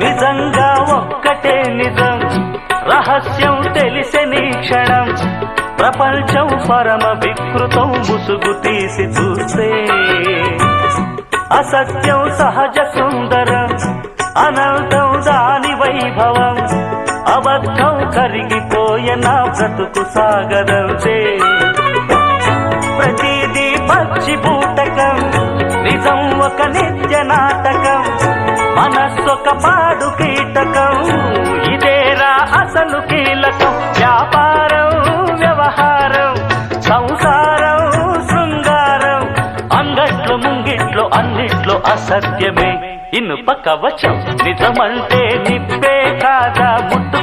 నిజంగా ఒక్కటే నిజం, రహస్యం తెలిసెని క్షణం, ప్రపంచం పరమ వికృతం ముసుగు తీసి చూస్తే. అసత్యం సహజ సుందరం, అనంతం దాని వైభవం, అబద్ధం కరిగిపోయే నా బ్రతుకు సాగరంతే. ప్రతిదీ పచ్చి బూటకం, నిజం ఒక నిత్య నాటకం, మనస్సొక పాడు కీటకం, ఇదేరా అసలు కీలకం. వ్యాపారం వ్యవహారం సంసారం శృంగారం, అంగట్లో ముంగిట్లో అన్నిట్లో అసత్యమే. ఇనుప కవచం నిజమంటే నిప్పే కాదా, ముట్టు